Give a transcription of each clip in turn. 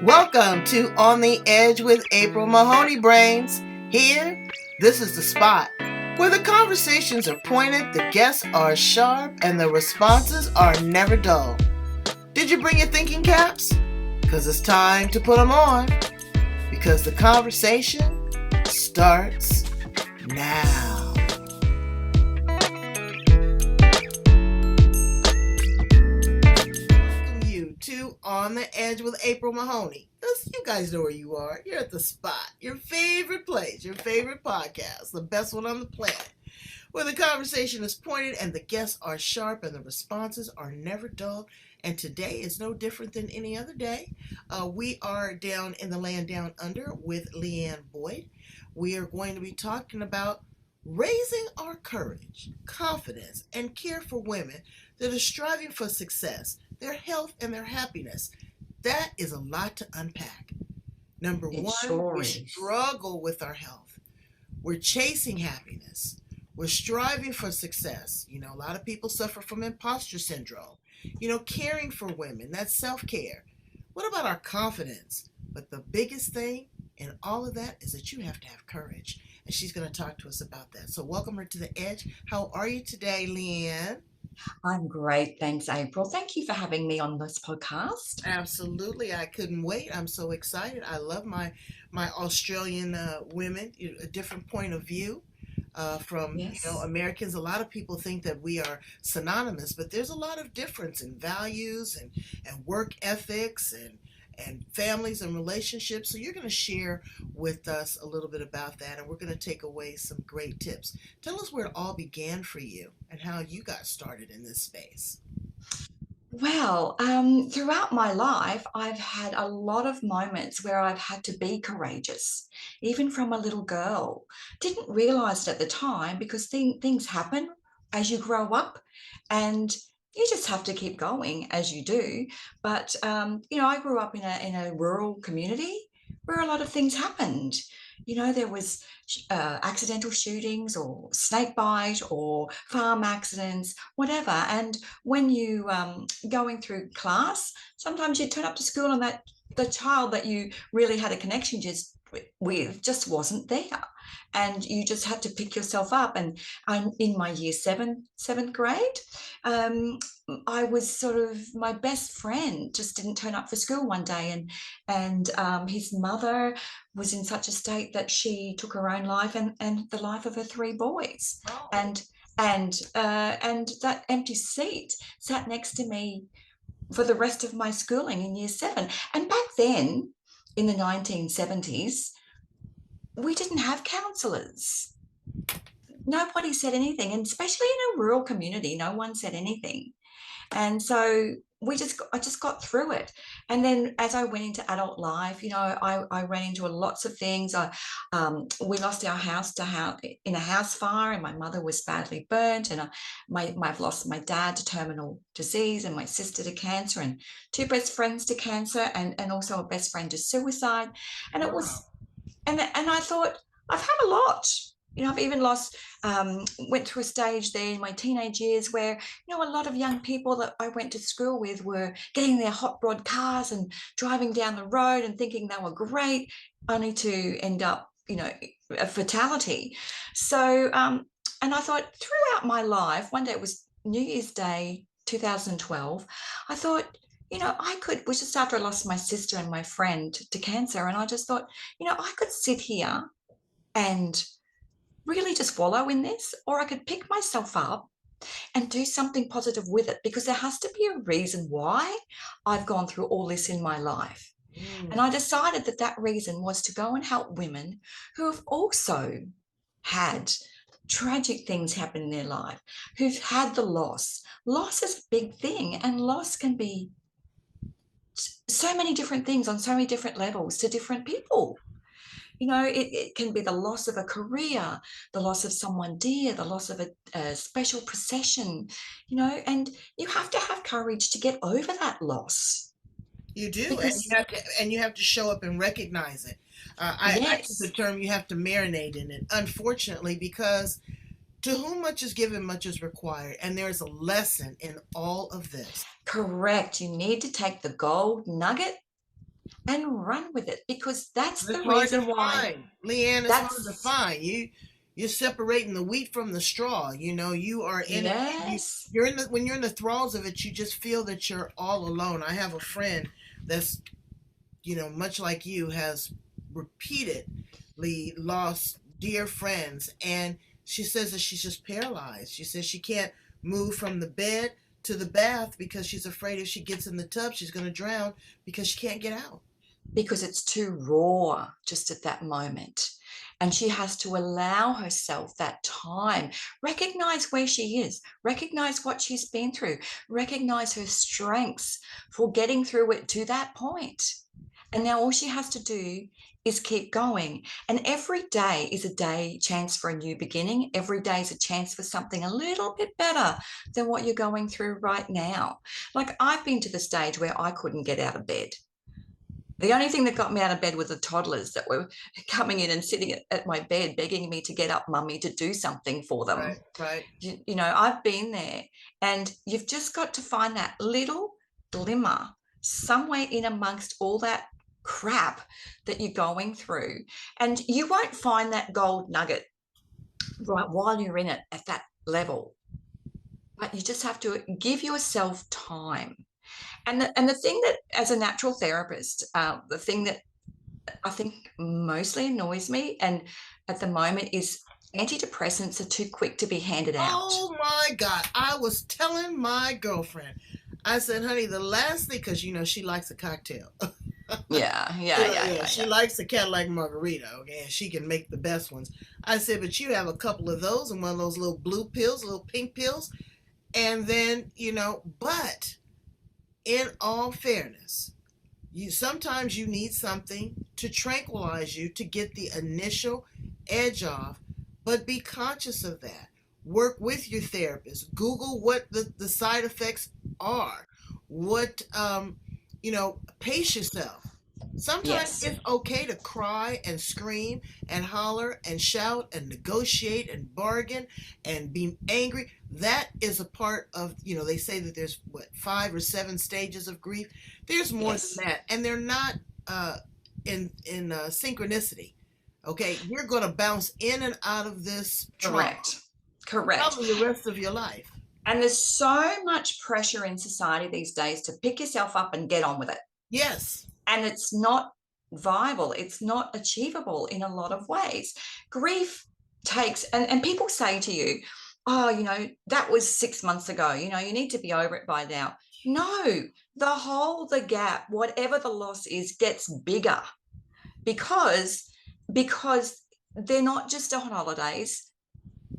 Welcome to On the Edge with April Mahoney Brains. Here, this is the spot where the conversations are pointed, the guests are sharp, and the responses are never dull. Did you bring your thinking caps? Because it's time to put them on. Because the conversation starts now. To On the Edge with April Mahoney. You guys know where you are. You're at the spot, your favorite place, your favorite podcast, the best one on the planet, where the conversation is pointed and the guests are sharp and the responses are never dull. And today is no different than any other day. We are down in the land down under with Leanne Boyd. We are going to be talking about raising our courage, confidence, and care for women that are striving for success, their health, and their happiness. That is a lot to unpack. Number It one, sure we is. struggle with our health. We're chasing happiness. We're striving for success. You know, a lot of people suffer from imposter syndrome. You know, caring for women, that's self-care. What about our confidence? But the biggest thing in all of that is that you have to have courage. And she's going to talk to us about that. So welcome her to the edge. How are you today, Leanne? I'm great. Thanks, April. Thank you for having me on this podcast. Absolutely, I couldn't wait. I'm so excited. I love my Australian women. A different point of view from Yes. Americans. A lot of people think that we are synonymous, but there's a lot of difference in values and work ethics and families and relationships. So you're going to share with us a little bit about that, and we're going to take away some great tips. Tell us where it all began for you and how you got started in this space. Well, throughout my life, I've had a lot of moments where I've had to be courageous, even from a little girl. Didn't realize it at the time because things happen as you grow up, and you just have to keep going as you do. But I grew up in a rural community where a lot of things happened. There was accidental shootings or snake bite or farm accidents, whatever. And when you going through class, sometimes you turn up to school and that the child that you really had a connection with just wasn't there, and you just had to pick yourself up. And I'm in my year seventh grade. um, I was sort of, my best friend just didn't turn up for school one day, and his mother was in such a state that she took her own life and the life of her three boys. Oh, And that empty seat sat next to me for the rest of my schooling in year seven. And back then, in the 1970s, we didn't have counsellors. Nobody said anything, and especially in a rural community, no one said anything. And so I just got through it. And then as I went into adult life, I ran into lots of things. We lost our house in a house fire, and my mother was badly burnt. And I've lost my dad to terminal disease, and my sister to cancer, and two best friends to cancer, and also a best friend to suicide. And it wow. was, and I thought, I've had a lot. I've even went through a stage there in my teenage years where, a lot of young people that I went to school with were getting their hot rod cars and driving down the road and thinking they were great, only to end up, a fatality. So, and I thought, throughout my life, one day, it was New Year's Day 2012, I thought, it was just after I lost my sister and my friend to cancer. And I just thought, I could sit here and really just wallow in this, or I could pick myself up and do something positive with it, because there has to be a reason why I've gone through all this in my life. And Mm. I decided that that reason was to go and help women who have also had tragic things happen in their life, who've had the loss. Loss is a big thing, and loss can be so many different things on so many different levels to different people. It can be the loss of a career, the loss of someone dear, the loss of a special procession, and you have to have courage to get over that loss. You do, Because, and you have to show up and recognize it. I use the yes, term you have to marinate in it. Unfortunately, because to whom much is given, much is required, and there's a lesson in all of this. correct. You need to take the gold nugget and run with it, because that's It's the hard to reason why. find, Leanne. It's hard to That's find. You're separating the wheat from the straw. You know, you are in it. yes, You're in the when you're in the thralls of it. You just feel that you're all alone. I have a friend that's much like you, has repeatedly lost dear friends, and she says that she's just paralyzed. She says she can't move from the bed to the bath because she's afraid if she gets in the tub, she's going to drown because she can't get out. because it's too raw just at that moment. And she has to allow herself that time, recognize where she is, recognize what she's been through, recognize her strengths for getting through it to that point. And now all she has to do is keep going. And every day is a day chance for a new beginning. Every day is a chance for something a little bit better than what you're going through right now. Like, I've been to the stage where I couldn't get out of bed. The only thing that got me out of bed was the toddlers that were coming in and sitting at my bed, begging me to get up, mummy, to do something for them. Right, right. I've been there, and you've just got to find that little glimmer somewhere in amongst all that crap that you're going through. And you won't find that gold nugget right while you're in it at that level. But you just have to give yourself time. And the thing that, as a natural therapist, the thing that I think mostly annoys me, and at the moment, is antidepressants are too quick to be handed out. Oh my God. I was telling my girlfriend, I said, honey, the last thing, because she likes a cocktail. Yeah, Yeah, yeah, yeah, yeah, yeah, she yeah. likes a Cadillac margarita, okay, and she can make the best ones. I said, but you have a couple of those and one of those little blue pills, little pink pills, and then, but in all fairness, you sometimes you need something to tranquilize you to get the initial edge off, but be conscious of that. Work with your therapist. Google what the side effects are. What pace yourself. Sometimes Yes, it's okay to cry and scream and holler and shout and negotiate and bargain and be angry. That is a part of, they say that there's what, 5 or 7 stages of grief. There's more than yes, that, and they're not in synchronicity. Okay, you're going to bounce in and out of this trauma correct, correct. probably the rest of your life. And there's so much pressure in society these days to pick yourself up and get on with it. Yes. And it's not viable, it's not achievable in a lot of ways. Grief takes, and people say to you, oh, that was 6 months ago, you need to be over it by now. No, the gap, whatever the loss is, gets bigger, because they're not just on holidays.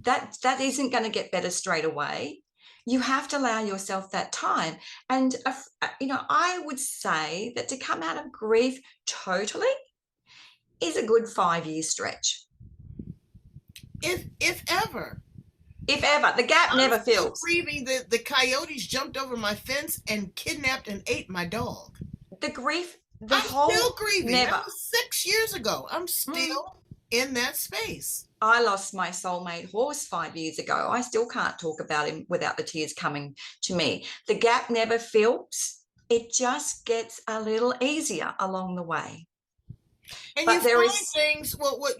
That isn't going to get better straight away. You have to allow yourself that time. And I would say that to come out of grief totally is a good 5-year stretch, If ever. if ever. The gap I'm never still fills. grieving that the coyotes jumped over my fence and kidnapped and ate my dog. The grief, the I'm still whole grieving. never. That was 6 years ago. I'm Mm. still in that space. I lost my soulmate horse 5 years ago. I still can't talk about him without the tears coming to me. The gap never fills. It just gets a little easier along the way. And you But there find is, things, well, what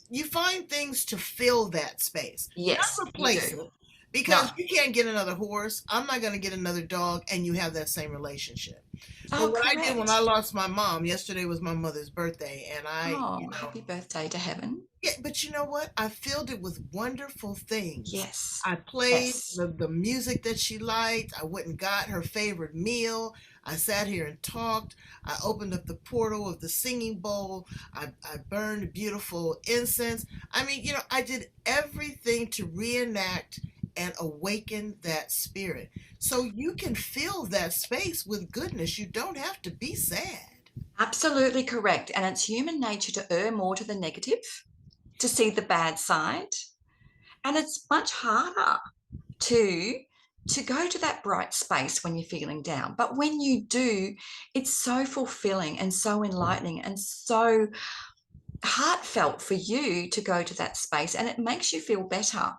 you find things to fill that space, yes, not you replace do. it. Because No. you can't get another horse. I'm not going to get another dog, and you have that same relationship. But Oh, what I did when I correct. lost my mom, yesterday was my mother's birthday, and Oh, happy birthday to heaven. yeah, but you know what? I filled it with wonderful things. Yes. I played Yes. the music that she liked. I went and got her favorite meal. I sat here and talked. I opened up the portal of the singing bowl. I burned beautiful incense. I mean, I did everything to reenact and awaken that spirit. So you can fill that space with goodness. You don't have to be sad. Absolutely correct. And it's human nature to err more to the negative, to see the bad side. And it's much harder to go to that bright space when you're feeling down. But when you do, it's so fulfilling and so enlightening and so heartfelt for you to go to that space, and it makes you feel better.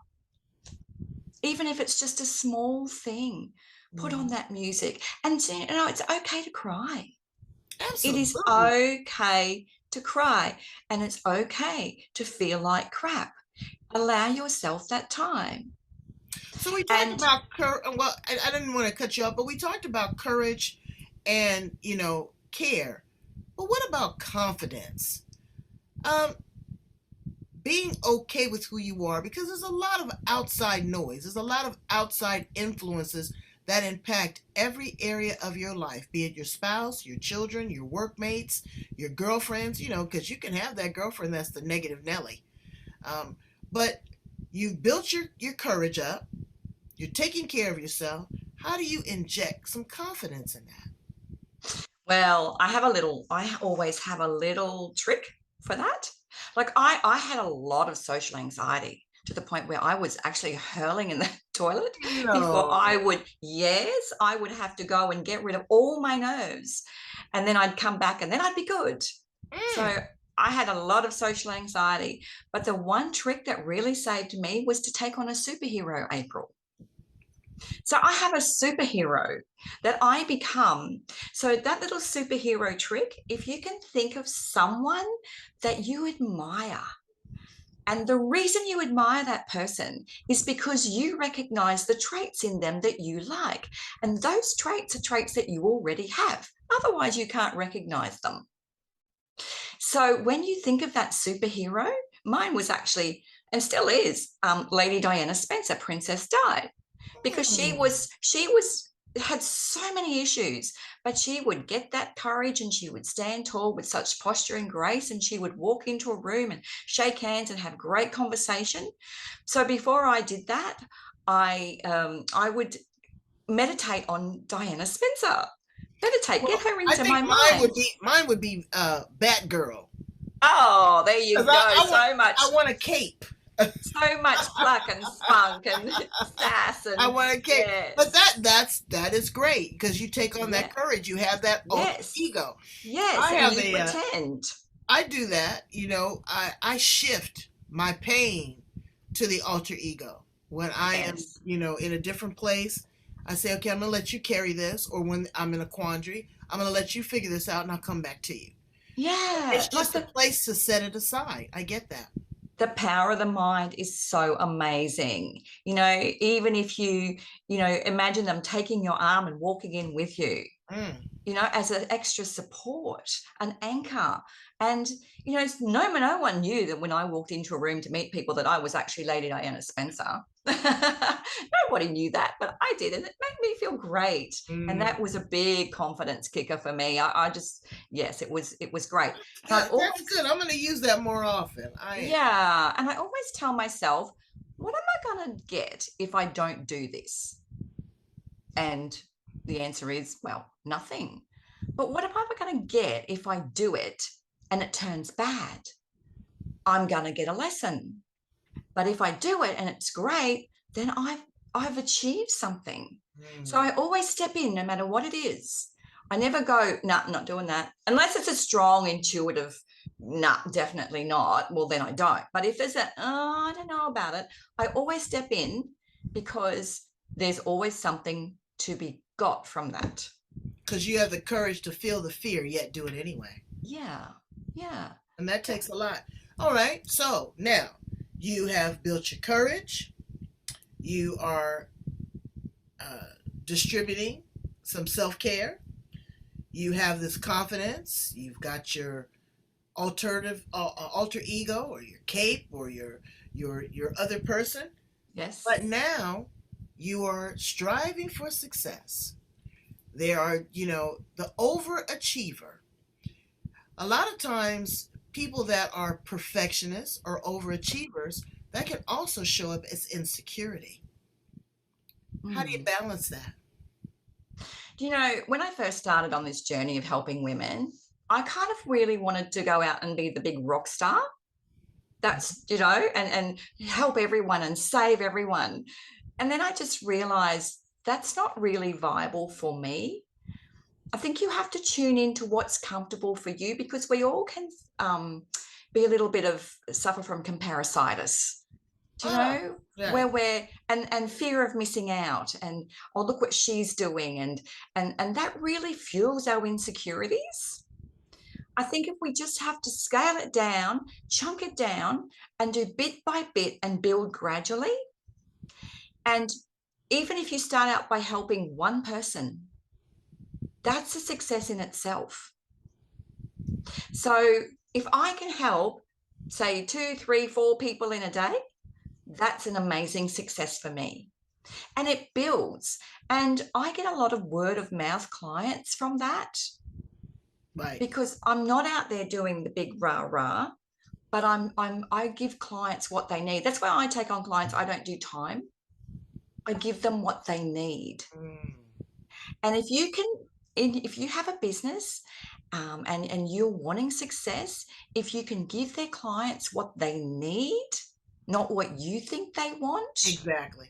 Even if it's just a small thing, put on Mhm. that music, and it's okay to cry. It is Absolutely. okay to cry, and it's okay to feel like crap. Allow yourself that time. So we talked And about well, I didn't want to cut you off, but we talked about courage and care. But what about confidence? Um, being okay with who you are, because there's a lot of outside noise. There's a lot of outside influences that impact every area of your life, be it your spouse, your children, your workmates, your girlfriends, because you can have that girlfriend that's the negative Nelly. Um, but you've built your courage up. You're taking care of yourself. How do you inject some confidence in that? well, I always have a little trick for that. Like I had a lot of social anxiety to the point where I was actually hurling in the toilet before No. yes, I would have to go and get rid of all my nerves. And then I'd come back and then I'd be good. Mm. So I had a lot of social anxiety. But the one trick that really saved me was to take on a superhero, April. So I have a superhero that I become. So that little superhero trick, if you can think of someone that you admire, and the reason you admire that person is because you recognize the traits in them that you like. And those traits are traits that you already have. Otherwise, you can't recognize them. So when you think of that superhero, mine was actually and still is Lady Diana Spencer, Princess Di, because Mm. she was had so many issues, but she would get that courage and she would stand tall with such posture and grace, and she would walk into a room and shake hands and have great conversation. So before I did that, I would meditate on Diana Spencer. Meditate, get Well, her I into think my mine would mind. be mine would be Batgirl. Oh, there you Because go. I want a cape. So much pluck and spunk and sass I and want a cape. But yes, that is great because you take on that yeah, courage. You have that alter yes, ego. yes, I and have you a pretend. I do that. I shift my pain to the alter ego when I am Yes, in a different place. I say, okay, I'm gonna let you carry this, or when I'm in a quandary, I'm gonna let you figure this out, and I'll come back to you. It's yeah, like just a place to set it aside. I get that. the power of the mind is so amazing. Even if imagine them taking your arm and walking in with you, Mm. as an extra support, an anchor. And, no one knew that when I walked into a room to meet people that I was actually Lady Diana Spencer. Nobody knew that, but I did. And it made me feel great. And Mm. that was a big confidence kicker for me. I just, yes, it was great. And I That's always, good. I'm gonna use that more often. I am. yeah. And I always tell myself, what am I going to get if I don't do this? And the answer is, well, nothing. But what am I going to get if I do it and it turns bad? I'm going to get a lesson. But if I do it and it's great, then I've achieved something. So Mm. I always step in no matter what it is. I never go, no, I'm not doing that. Unless it's a strong, intuitive, no, definitely not. Well, then I don't. But if there's I don't know about it, I always step in because there's always something to be got from that. Because you have the courage to feel the fear, yet do it anyway. Yeah. Yeah. And that takes a lot. All right. So now you have built your courage. You are uh, distributing some self care. You have this confidence. You've got your alter ego, or your cape, or your other person. Yes. But now you are striving for success. There are, the overachiever. A lot of times, people that are perfectionists or overachievers, that can also show up as insecurity. How do you Mm. balance that? When I first started on this journey of helping women, I kind of really wanted to go out and be the big rock star. And help everyone and save everyone. And then I just realized that's not really viable for me. I think you have to tune into what's comfortable for you because we all can be a little bit of suffer from comparisitis. Do you Oh, know right. where we're and fear of missing out and oh look what she's doing and that really fuels our insecurities. I think if we just have to scale it down, chunk it down, and do bit by bit and build gradually. And even if you start out by helping one person, that's a success in itself. So if I can help, say, 2, 3, 4 people in a day, that's an amazing success for me. And it builds. And I get a lot of word of mouth clients from that Right. because I'm not out there doing the big rah-rah, but I give clients what they need. That's why I take on clients. I don't do time. I give them what they need. Mm. And if you have a business and you're wanting success, if you can give their clients what they need, not what you think they want. Exactly.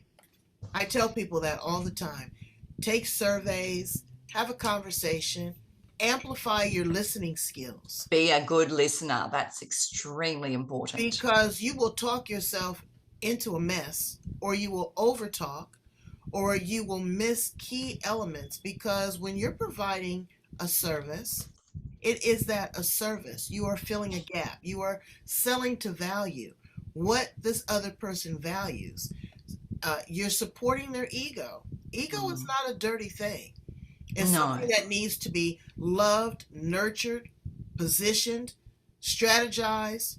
I tell people that all the time. Take surveys, have a conversation, amplify your listening skills, Be a good listener. That's extremely important. because you will talk yourself into a mess, or you will overtalk, or you will miss key elements, because when you're providing a service, it is that a service. You are filling a gap. You are selling to value what this other person values. You're supporting their ego. Ego is Mm. not a dirty thing. It's No. something that needs to be loved, nurtured, positioned, strategized.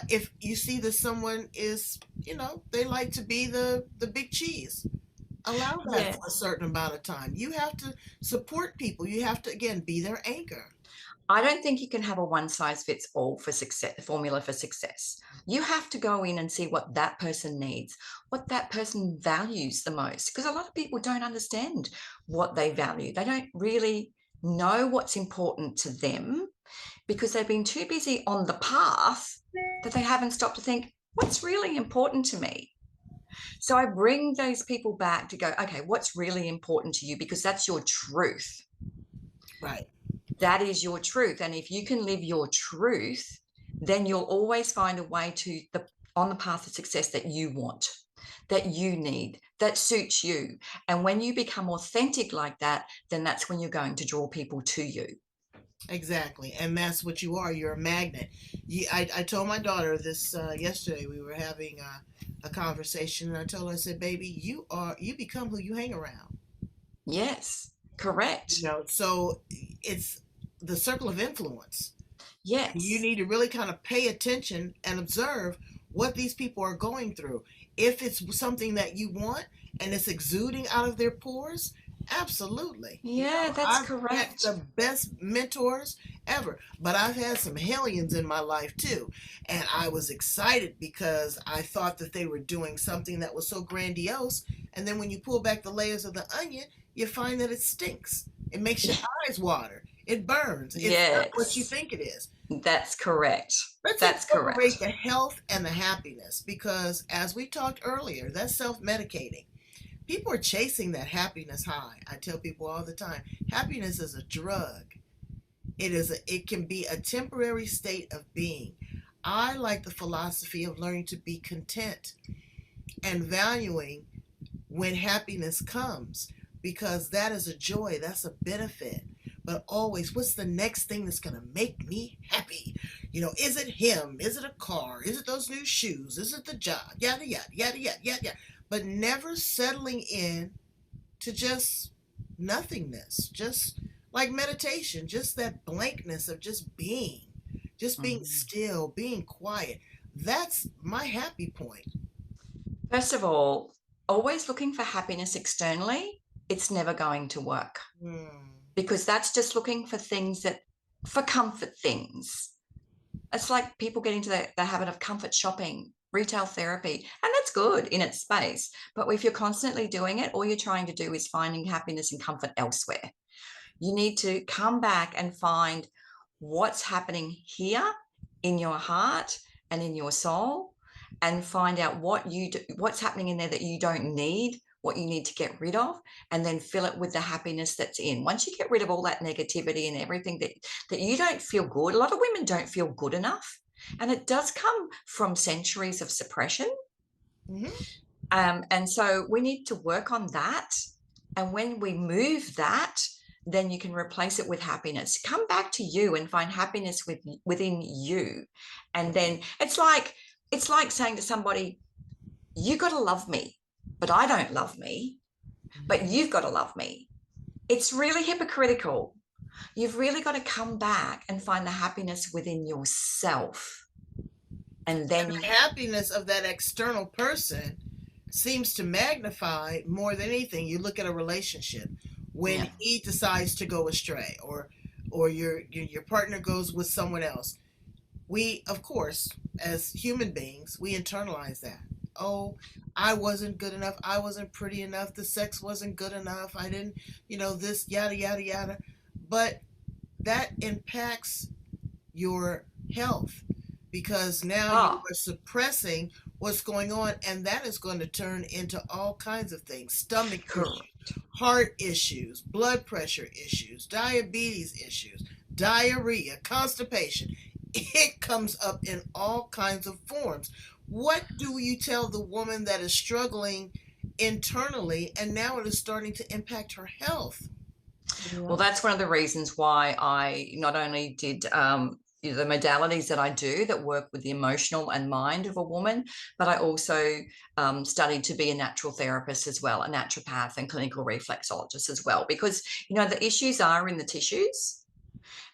If you see that someone is, they like to be the big cheese, allow that Yeah. for a certain amount of time. You have to support people. You have to, again, be their anchor. I don't think you can have a one size fits all for success, formula for success. You have to go in and see what that person needs, what that person values the most, because a lot of people don't understand what they value. They don't really know what's important to them because they've been too busy on the path that they haven't stopped to think, what's really important to me? So I bring those people back to go, okay, what's really important to you? Because that's your truth. Right. That is your truth. And if you can live your truth, then you'll always find a way to on the path of success that you want, that you need, that suits you. And when you become authentic like that, then that's when you're going to draw people to you. Exactly. And that's what you are. You're a magnet. I told my daughter this yesterday. We were having a conversation, and I told her, I said, baby, you become who you hang around. Yes, correct. So it's the circle of influence. You Yes. need to really kind of pay attention and observe what these people are going through. If it's something that you want and it's exuding out of their pores, absolutely. Yeah, that's I've had correct. the best mentors ever, but I've had some hellions in my life too. And I was excited because I thought that they were doing something that was so grandiose. And then when you pull back the layers of the onion, you find that it stinks. It makes your eyes water. It burns. It's not what you Yes, think it is. that's correct. Let's That's correct. incorporate the health and the happiness, because, as we talked earlier, that's self medicating. People are chasing that happiness high. I tell people all the time, happiness is a drug. It can be a temporary state of being. I like the philosophy of learning to be content and valuing when happiness comes, because that is a joy, that's a benefit. But always, what's the next thing that's going to make me happy? Is it him? Is it a car? Is it those new shoes? Is it the job? Yada, yada, yada, yada, yada, yada. But never settling in to just nothingness, just like meditation, just that blankness of just being Mm. still, being quiet. That's my happy point. First of all, always looking for happiness externally, it's never going to work Hmm. because that's just looking for for comfort things. It's like people get into the habit of comfort shopping, retail therapy, and that's good in its space. But if you're constantly doing it, all you're trying to do is finding happiness and comfort elsewhere. You need to come back and find what's happening here in your heart and in your soul, and find out what's happening in there that you don't need, what you need to get rid of, and then fill it with the happiness that's in. Once you get rid of all that negativity and everything that you don't feel good, a lot of women don't feel good enough. And it does come from centuries of suppression. Hmm. And so we need to work on that. And when we move that, then you can replace it with happiness. Come back to you and find happiness within you. And then it's like saying to somebody, you got to love me, but I don't love me, but you've got to love me. It's really hypocritical. You've really got to come back and find the happiness within yourself. And then The happiness of that external person seems to magnify more than anything. You look at a relationship when he decides to go astray, or your partner goes with someone else. We, of course, as human beings, we internalize that. Oh, I wasn't good enough. I wasn't pretty enough. The sex wasn't good enough. I didn't, this, yada, yada, yada. But that impacts your health, because now you are suppressing what's going on, and that is going to turn into all kinds of things: stomach issues, heart issues, blood pressure issues, diabetes issues, diarrhea, constipation. It comes up in all kinds of forms. What do you tell the woman that is struggling internally and now it is starting to impact her health? Well, that's one of the reasons why I not only did the modalities that I do that work with the emotional and mind of a woman, but I also studied to be a natural therapist as well, a naturopath and clinical reflexologist as well, because, the issues are in the tissues.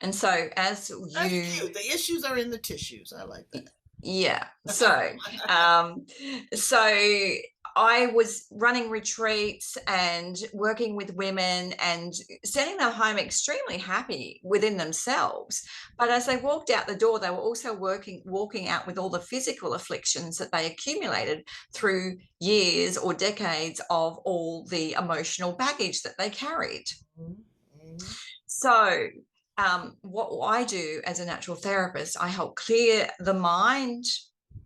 And so as you... That's cute. The issues are in the tissues. I like that. Yeah. So, I was running retreats and working with women and sending them home extremely happy within themselves. But as they walked out the door, they were also walking out with all the physical afflictions that they accumulated through years or decades of all the emotional baggage that they carried. Mm-hmm. So, what I do as a natural therapist, I help clear the mind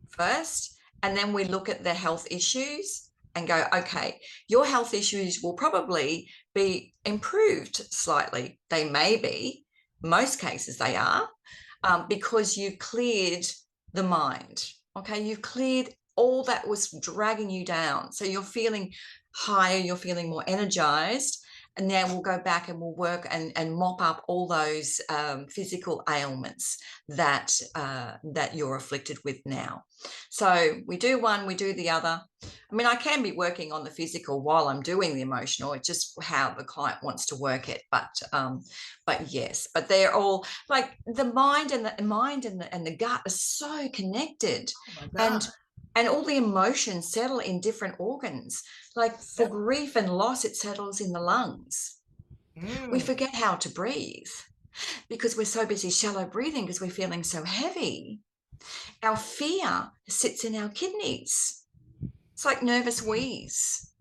first, and then we look at the health issues and go, okay, your health issues will probably be improved slightly. They may be, most cases they are, because you've cleared the mind. Okay, you've cleared all that was dragging you down. So you're feeling higher, you're feeling more energized. And now we'll go back and we'll work and mop up all those physical ailments that you're afflicted with now. So we do one, we do the other. I mean, I can be working on the physical while I'm doing the emotional. It's just how the client wants to work it. But yes, but they're all like the mind and the gut are so connected. Oh my God. And all the emotions settle in different organs. Like for grief and loss, it settles in the lungs. We forget how to breathe because we're so busy shallow breathing because we're feeling so heavy. Our fear sits in our kidneys. It's like nervous wheeze.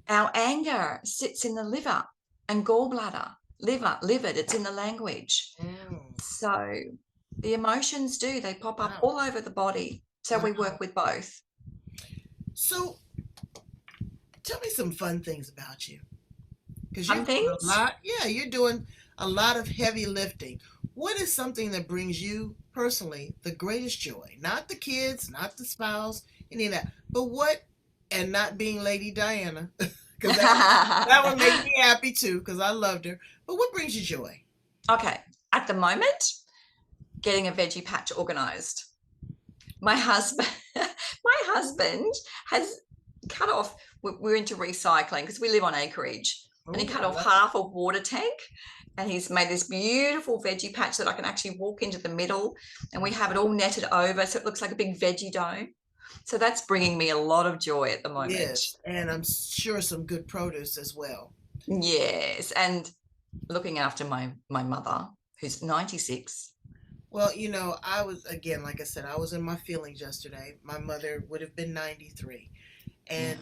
Our anger sits in the liver and gallbladder. Livered, it's in the language. So the emotions they pop up all over the body. So we work with both. So tell me some fun things about you. Because you're doing a lot. Yeah, you're doing a lot of heavy lifting. What is something that brings you personally the greatest joy? Not the kids, not the spouse, any of that. But what, and not being Lady Diana, because that would make me happy too, because I loved her. But what brings you joy? Okay. At the moment, getting a veggie patch organized. My husband has cut off, we're into recycling because we live on acreage, and he cut off half a water tank, and he's made this beautiful veggie patch that I can actually walk into the middle, and we have it all netted over so it looks like a big veggie dome. So that's bringing me a lot of joy at the moment. Yes, and I'm sure some good produce as well. Yes, and looking after my mother, who's 96. Well, I was, again, like I said, I was in my feelings yesterday. My mother would have been 93. And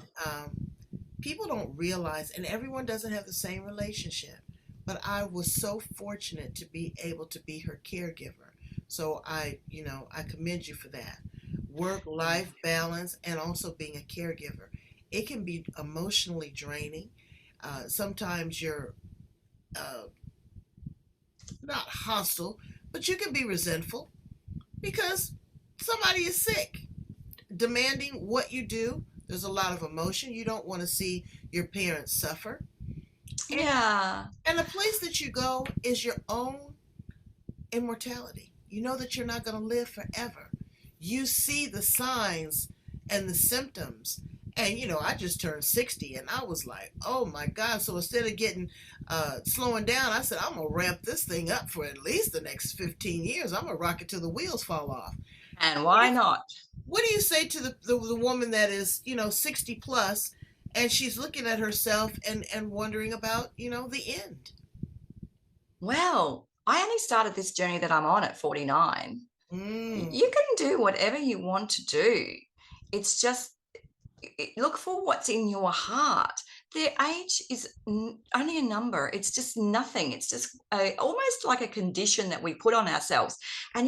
people don't realize, and everyone doesn't have the same relationship, but I was so fortunate to be able to be her caregiver. So I commend you for that. Work-life balance and also being a caregiver. It can be emotionally draining. Sometimes you're not hostile, but you can be resentful because somebody is sick, demanding what you do. There's a lot of emotion. You don't want to see your parents suffer. And, Yeah. and the place that you go is your own immortality. You know that you're not going to live forever. You see the signs and the symptoms. And I just turned 60 and I was like, oh my God. So instead of getting slowing down, I said, I'm gonna ramp this thing up for at least the next 15 years. I'm gonna rock it till the wheels fall off. And What do why you, not? what do you say to the woman that is, 60 plus and she's looking at herself and wondering about, the end? Well, I only started this journey that I'm on at 49. Mm, You can do whatever you want to do. It's just look for what's in your heart. Their age is only a number. It's just nothing. It's just almost like a condition that we put on ourselves. And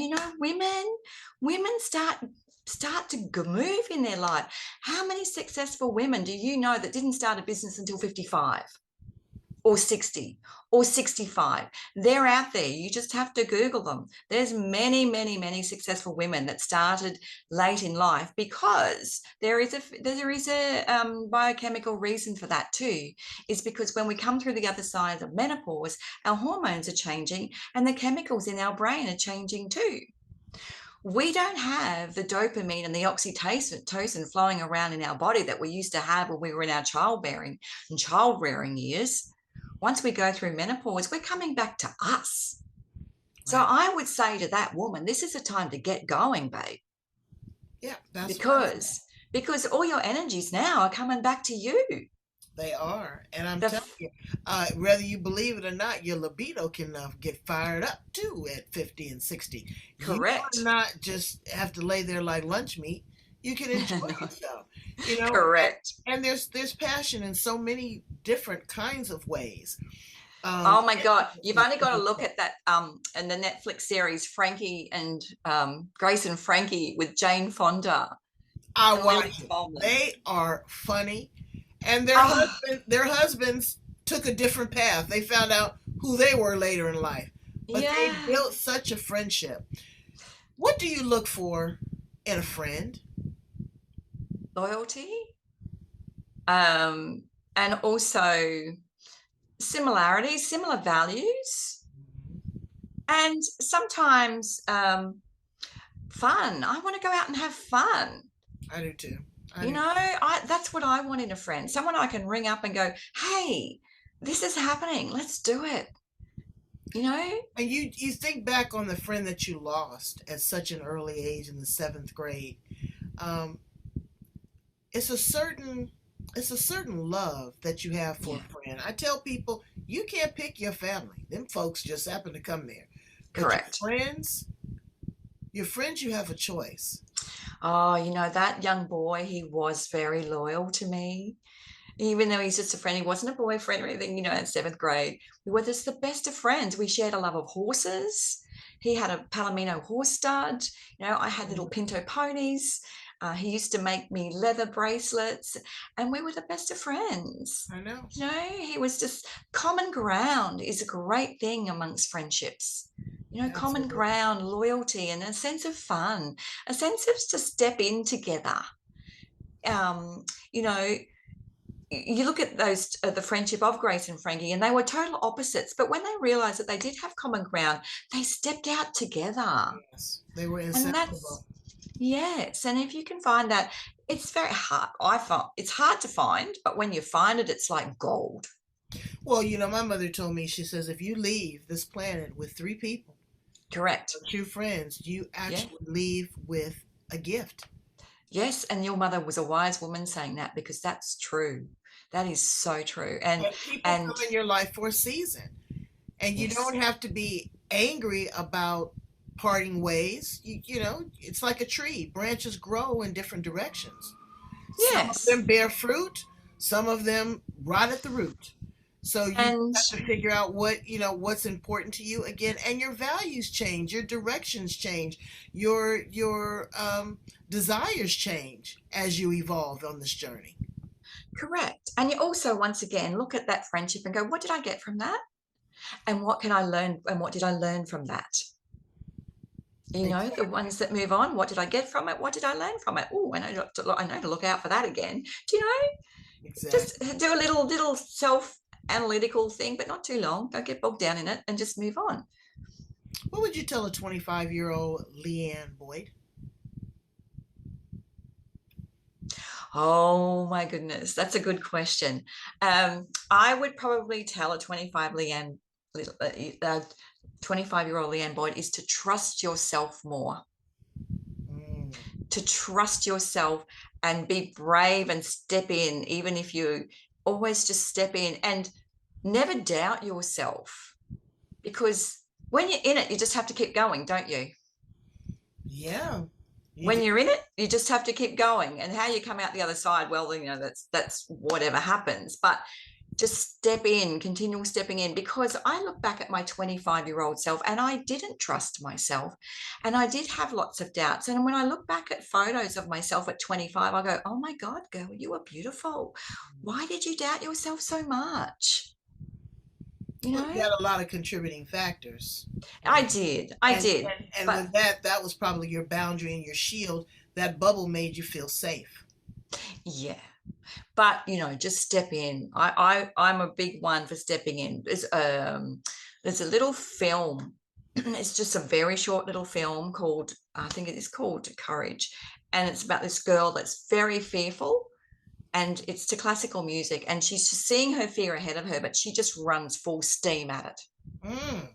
women start to move in their life. How many successful women do you know that didn't start a business until 55? Or 60 or 65? They're out there. You just have to Google them. There's many, many, many successful women that started late in life because there is a biochemical reason for that too. Is because when we come through the other side of menopause, our hormones are changing and the chemicals in our brain are changing too. We don't have the dopamine and the oxytocin flowing around in our body that we used to have when we were in our childbearing years. Once we go through menopause, we're coming back to us. So right. I would say to that woman, this is a time to get going, babe, Yeah, that's what I say. because all your energies now are coming back to you. They are. And I'm The telling you, whether you believe it or not, your libido can get fired up too at 50 and 60. You are Correct. not just have to lay there like lunch meat. You can enjoy No, yourself, you know, correct. and there's passion in so many different kinds of ways. Oh my God. You've It- only got to look at that in the Netflix series Frankie and Grace and Frankie with Jane Fonda I and Lily watch it. Tomlin. They are funny, and Oh, their husbands took a different path. They found out who they were later in life, but they yeah. built such a friendship. What do you look for in a friend? Loyalty. Um, and also similarities, similar values, and sometimes fun. I want to go out and have fun. I do too. I You do. know, that's what I want in a friend. Someone I can ring up and go, "Hey, this is happening. Let's do it." You know? And you think back on the friend that you lost at such an early age in the seventh grade. Um, it's a certain it's a certain love that you have for Yeah, a friend. I tell people you can't pick your family. Them folks just happen to come there. But correct. your friends, you have a choice. Oh, that young boy, he was very loyal to me. Even though he's just a friend, he wasn't a boyfriend or anything, in seventh grade. We were just the best of friends. We shared a love of horses. He had a Palomino horse stud. I had little pinto ponies. He used to make me leather bracelets, and we were the best of friends. I know. He was just common ground is a great thing amongst friendships. Common Absolutely. ground, loyalty, and a sense of fun, a sense of to step in together. Um, you know, you look at those the friendship of Grace and Frankie, and they were total opposites. But when they realised that they did have common ground, they stepped out together, Yes. They were and that's inseparable. yes. And if you can find that, it's very hard. I find it's hard to find, but when you find it, it's like gold. Well, my mother told me, she says, if you leave this planet with three people, Correct. true friends, you Yeah. actually leave with a gift. Yes. And your mother was a wise woman saying that because that's true. That is so true. And And people come and in your life for a season. And you yes, don't have to be angry about parting ways. It's like a tree. Branches grow in different directions. Some of yes. them bear fruit, some of them rot at the root. So you And have to figure out what's important to you again, and your values change, your directions change, your desires change as you evolve on this journey. correct. And you also once again look at that friendship and go, what did I get from that? And what can I learn? And what did I learn from that? The Exactly. ones that move on, what did I get from it? What did I learn from it? Oh, I know to look out for that again. Do you know? Just Exactly. do a little self. analytical thing, but not too long. Don't get bogged down in it and just move on. What would you tell a 25-year-old Leanne Boyd? Oh my goodness, that's a good question. I would probably tell a 25-year-old Leanne Boyd is to trust yourself more, Mm, to trust yourself and be brave and step in, even if you always just step in and never doubt yourself, because when you're in it, you just have to keep going, don't you? yeah, you When do. you're in it, you just have to keep going, and how you come out the other side, well, that's whatever happens, but just step in, continual stepping in, because I look back at my 25-year-old self and I didn't trust myself and I did have lots of doubts. And when I look back at photos of myself at 25, I go, oh my God, girl, you were beautiful. Why did you doubt yourself so much? You Well, you know, had a lot of contributing factors. I And did, I and did. and But with that, that was probably your boundary and your shield. That bubble made you feel safe. yeah, but just step in. I'm a big one for stepping in. There's a little film. It's just a very short little film called, I think it is called Courage, and it's about this girl that's very fearful, and it's to classical music, and she's just seeing her fear ahead of her, but she just runs full steam at it. Mm.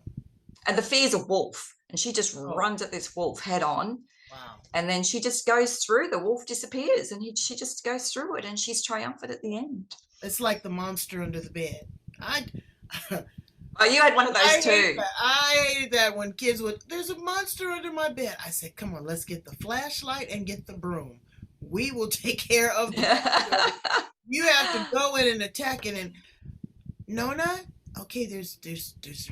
And the fear's a wolf, and she just Oh, runs at this wolf head on, wow. and then she just goes through. The wolf disappears, and she just goes through it, and she's triumphant at the end. It's like the monster under the bed. I Oh, you had one of those I hate too. that. I hated that when kids would, there's a monster under my bed. I said, come on, let's get the flashlight and get the broom. We will take care of the monster. You have to go in and attack it. And Nona, okay, there's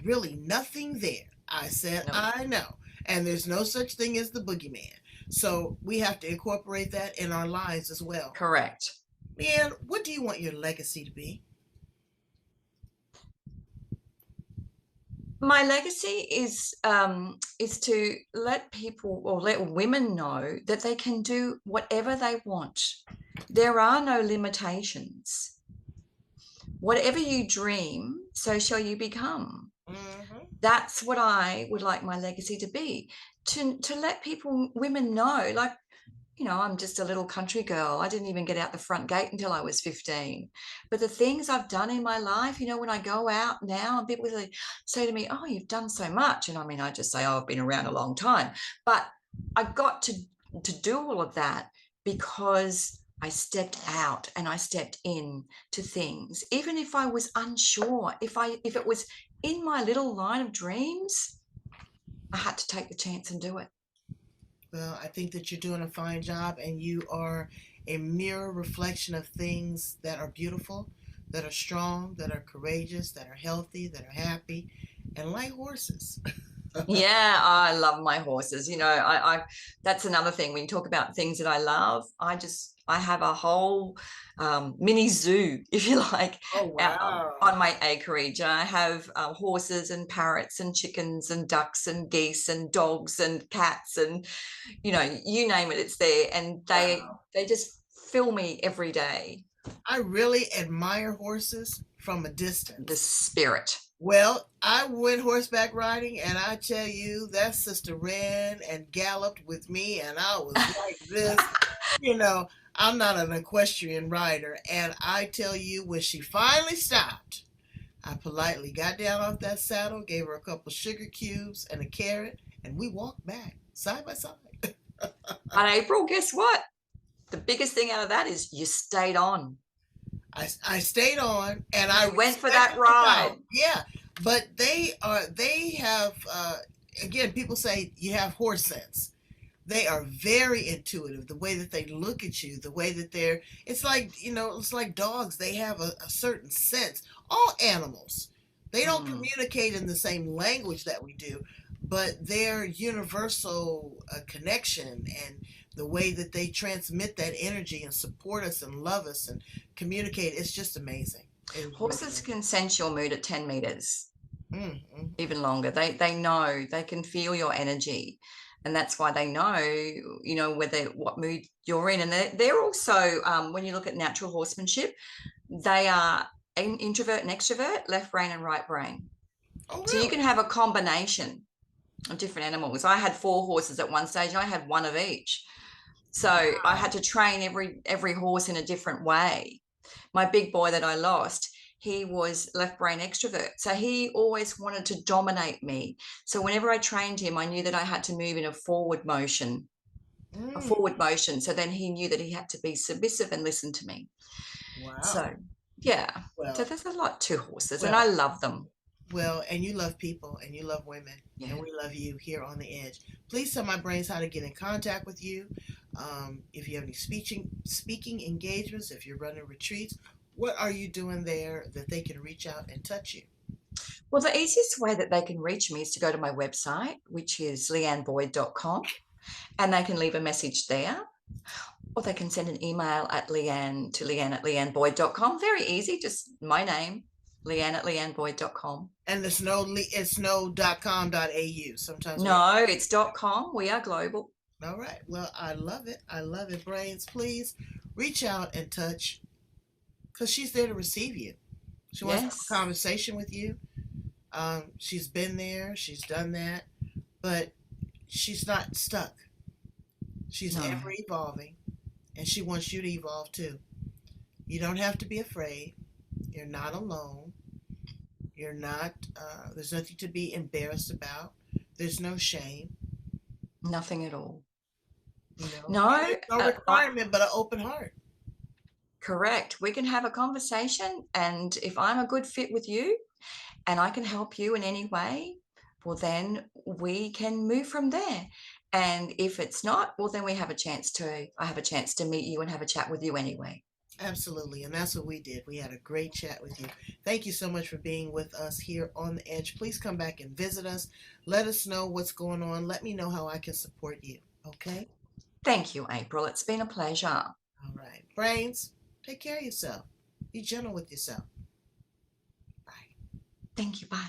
really nothing there. I said, No, I know. And there's no such thing as the boogeyman. So we have to incorporate that in our lives as well. correct. Man, what do you want your legacy to be? My legacy is to let people, or let women know that they can do whatever they want. There are no limitations. Whatever you dream, so shall you become. Mm-hmm. That's what I would like my legacy to be. To let women know, like, I'm just a little country girl. I didn't even get out the front gate until I was 15. But the things I've done in my life, when I go out now and people say to me, oh, you've done so much. And I mean, I just say, oh, I've been around a long time. But I got to do all of that because I stepped out and I stepped in to things. Even if I was unsure, if it was in my little line of dreams, I had to take the chance and do it. Well, I think that you're doing a fine job and you are a mirror reflection of things that are beautiful, that are strong, that are courageous, that are healthy, that are happy, and like horses. Yeah, I love my horses. I that's another thing. When you talk about things that I love, I have a whole mini zoo, if you like, Oh, out wow. on my acreage. I have horses and parrots and chickens and ducks and geese and dogs and cats, and you name it, it's there. And they Wow. they just fill me every day. I really admire horses from a The distance. spirit. Well, I went horseback riding, and I tell you, that sister ran and galloped with me, and I was like this. You know, I'm not an equestrian rider, and I tell you, when she finally stopped, I politely got down off that saddle, gave her a couple sugar cubes and a carrot, and we walked back side by side. But April, guess what? The biggest thing out of that is you stayed on. I stayed on and I You went for that respected the ride. power. Yeah, but they have again, people say you have horse sense. They are very intuitive. The way that they look at you, the way that it's like, it's like dogs. They have a certain sense. All animals, they don't Mm. communicate in the same language that we do, but their universal connection and the way that they transmit that energy and support us and love us and communicate, it's just amazing. It is really Horses can sense your mood at 10 meters, amazing. Mm-hmm. even longer. They know, they can feel your energy. And that's why they know, whether what mood you're in. And they're also, when you look at natural horsemanship, they are introvert and extrovert, left brain and right brain. Oh, So you really? can have a combination of different animals. I had 4 horses at one stage and I had one of each. So I had Wow. to train every horse in a different way. My big boy that I lost, he was left brain extrovert. So he always wanted to dominate me. So whenever I trained him, I knew that I had to move in a forward motion, a Mm, forward motion. So then he knew that he had to be submissive and listen to me. wow. So yeah. So Well, there's a lot to horses and well, I love them. well, and you love people and you love women, and Yeah. we love you here on the edge. Please tell my brains how to get in contact with you. If you have any speaking engagements, if you're running retreats, what are you doing there that they can reach out and touch you? Well, the easiest way that they can reach me is to go to my website, which is leanneboyd.com, and they can leave a message there, or they can send an email at Leanne at leanneboyd.com. Very easy, just my name, Leanne at leanneboyd.com. And it's no.com.au. Sometimes we. No, it's .com. We are global. All right. Well, I love it. I love it. Brains, please reach out and touch, because she's there to receive you. She wants to have a Yes. conversation with you. She's been there, she's done that, but she's not stuck. She's No, ever evolving, and she wants you to evolve too. You don't have to be afraid. You're not alone. You're not, there's nothing to be embarrassed about. There's no shame, nothing at all. and No, there's no requirement but an open heart. correct. We can have a conversation, and if I'm a good fit with you and I can help you in any way, well, then we can move from there. And if it's not, well, then I have a chance to meet you and have a chat with you anyway. Absolutely. And that's what we did. We had a great chat with you. Thank you so much for being with us here on the edge. Please come back and visit us. Let us know what's going on. Let me know how I can support you. Okay? Thank you, April. It's been a pleasure. All right. Brains, take care of yourself. Be gentle with yourself. Bye. Thank you. Bye.